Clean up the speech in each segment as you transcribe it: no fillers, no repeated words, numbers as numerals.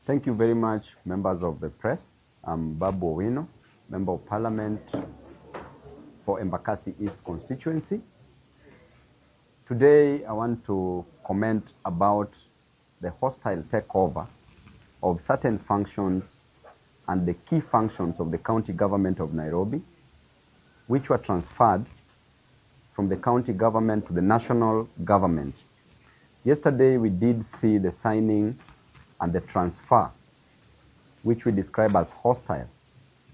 Thank you very much, members of the press. I'm Babu Owino, Member of Parliament for Embakasi East constituency. Today, I want to comment about the hostile takeover of certain functions and the key functions of the county government of Nairobi, which were transferred from the county government to the national government. Yesterday, we did see the signing and the transfer, which we describe as hostile,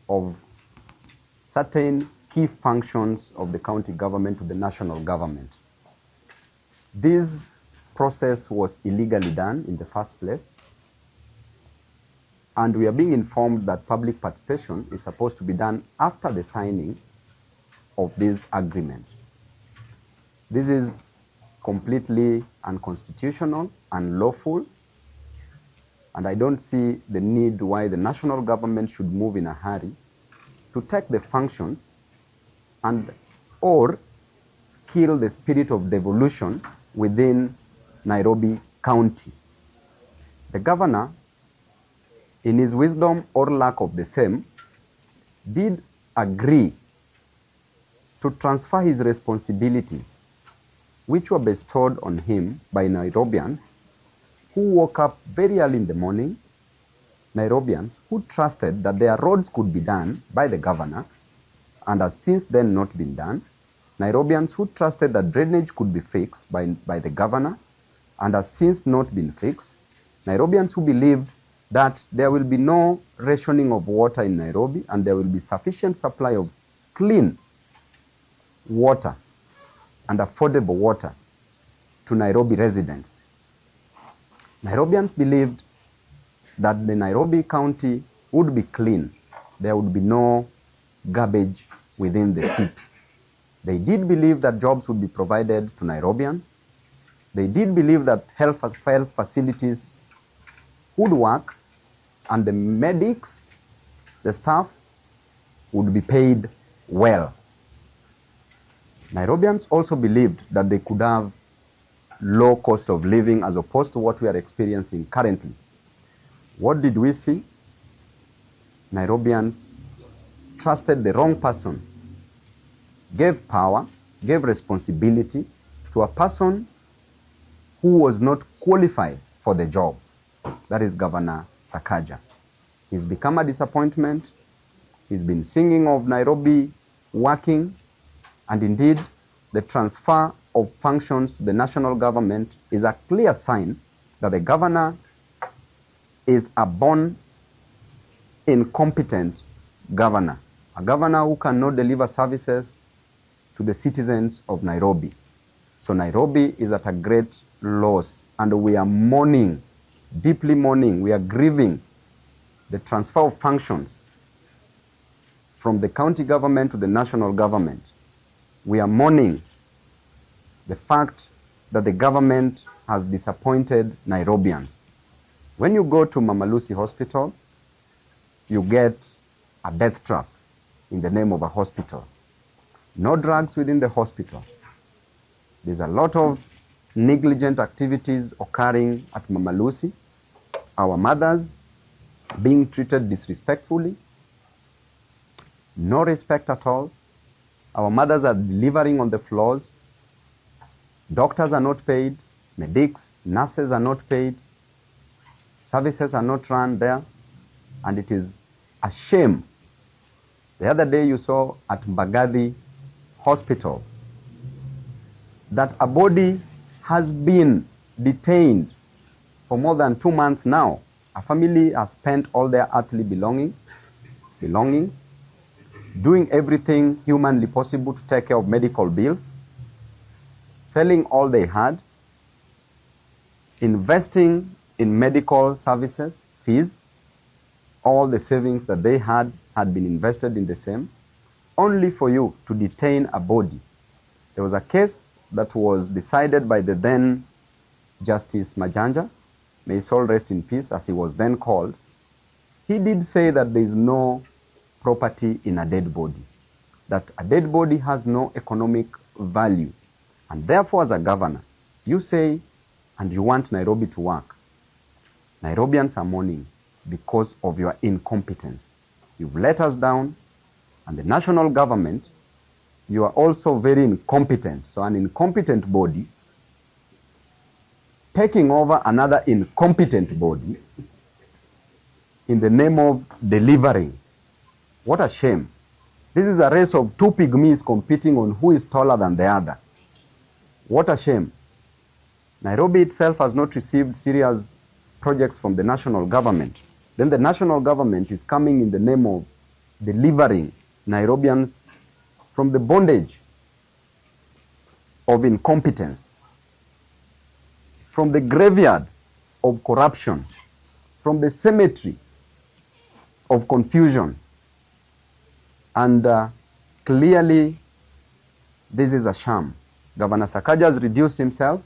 of certain key functions of the county government to the national government. This process was illegally done in the first place, and we are being informed that public participation is supposed to be done after the signing of this agreement. This is completely unconstitutional, unlawful, and I don't see the need why the national government should move in a hurry to take the functions and or kill the spirit of devolution within Nairobi County. The governor, in his wisdom or lack of the same, did agree to transfer his responsibilities, which were bestowed on him by Nairobians who woke up very early in the morning, Nairobians who trusted that their roads could be done by the governor and has since then not been done, Nairobians who trusted that drainage could be fixed by the governor and has since not been fixed, Nairobians who believed that there will be no rationing of water in Nairobi and there will be sufficient supply of clean water and affordable water to Nairobi residents. Nairobians believed that the Nairobi County would be clean. There would be no garbage within the city. They did believe that jobs would be provided to Nairobians. They did believe that health facilities would work and the medics, the staff, would be paid well. Nairobians also believed that they could have low cost of living as opposed to what we are experiencing currently. What did we see? Nairobians trusted the wrong person, gave power, gave responsibility to a person who was not qualified for the job. That is Governor Sakaja. He's become a disappointment. He's been singing of Nairobi working, and indeed, the transfer of functions to the national government is a clear sign that the governor is a born incompetent governor, a governor who cannot deliver services to the citizens of Nairobi. So Nairobi is at a great loss, and we are mourning, deeply mourning, we are grieving the transfer of functions from the county government to the national government. We are mourning the fact that the government has disappointed Nairobians. When you go to Mama Lucy Hospital, you get a death trap in the name of a hospital. No drugs within the hospital. There's a lot of negligent activities occurring at Mama Lucy. Our mothers being treated disrespectfully. No respect at all. Our mothers are delivering on the floors. Doctors are not paid. Medics, nurses are not paid. Services are not run there. And it is a shame. The other day you saw at Mbagathi Hospital that a body has been detained for more than 2 months now. A family has spent all their earthly belongings, doing everything humanly possible to take care of medical bills, selling all they had, investing in medical services, fees, all the savings that they had been invested in the same, only for you to detain a body. There was a case that was decided by the then Justice Majanja, may his soul rest in peace, as he was then called. He did say that there is no property in a dead body, that a dead body has no economic value. And therefore, as a governor, you say, and you want Nairobi to work. Nairobians are mourning. because of your incompetence. You've let us down, and the national government, you are also very incompetent. So an incompetent body taking over another incompetent body in the name of delivering. What a shame. This is a race of two pygmies competing on who is taller than the other. What a shame. Nairobi itself has not received serious projects from the national government. Then the national government is coming in the name of delivering Nairobians from the bondage of incompetence, from the graveyard of corruption, from the cemetery of confusion. And clearly, this is a sham. Governor Sakaja has reduced himself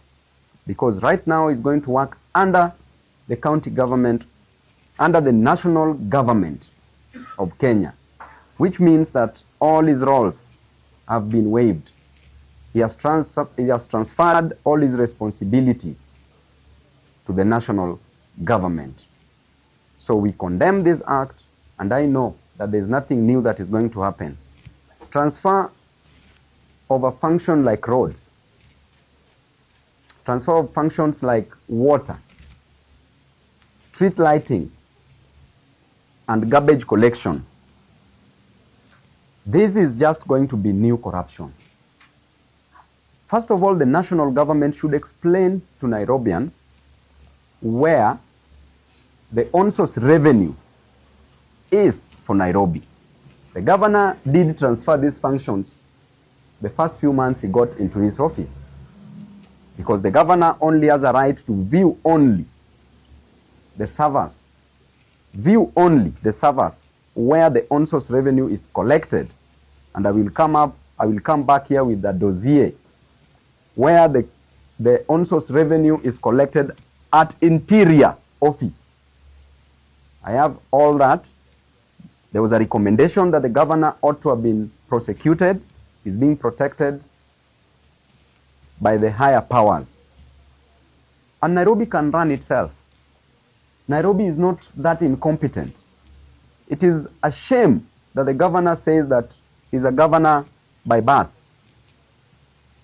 because right now he's going to work under the county government, under the national government of Kenya, which means that all his roles have been waived. He has transferred all his responsibilities to the national government. So we condemn this act, and I know that there's nothing new that is going to happen. Transfer of a function like roads, transfer of functions like water, street lighting, and garbage collection. This is just going to be new corruption. First of all, the national government should explain to Nairobians where the on-source revenue is for Nairobi. The governor did transfer these functions the first few months he got into his office, because the governor only has a right to view only the servers, where the on-source revenue is collected. And I will come back here with the dossier where the on-source revenue is collected at interior office. I have all that. There was a recommendation that the governor ought to have been prosecuted. He's being protected by the higher powers. And Nairobi can run itself. Nairobi is not that incompetent. It is a shame that the governor says that he's a governor by birth,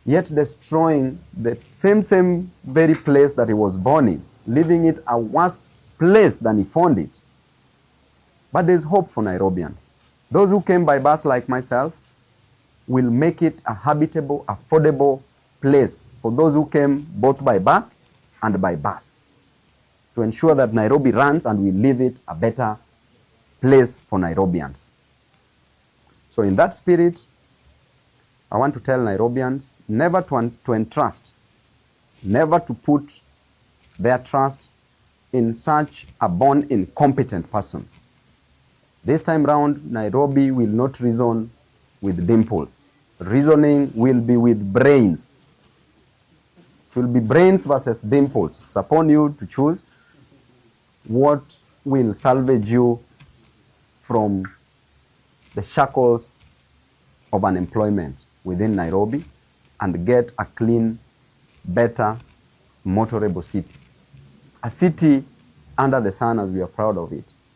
yet destroying the same very place that he was born in, leaving it a worse place than he found it. But there's hope for Nairobians. Those who came by bus like myself will make it a habitable, affordable place for those who came both by birth and by bus, to ensure that Nairobi runs and we leave it a better place for Nairobians. So in that spirit, I want to tell Nairobians never to entrust, never to put their trust in such a born incompetent person. This time round, Nairobi will not reason with dimples. Reasoning will be with brains. It will be brains versus dimples. It's upon you to choose what will salvage you from the shackles of unemployment within Nairobi and get a clean, better, motorable city. A city under the sun, as we are proud of it.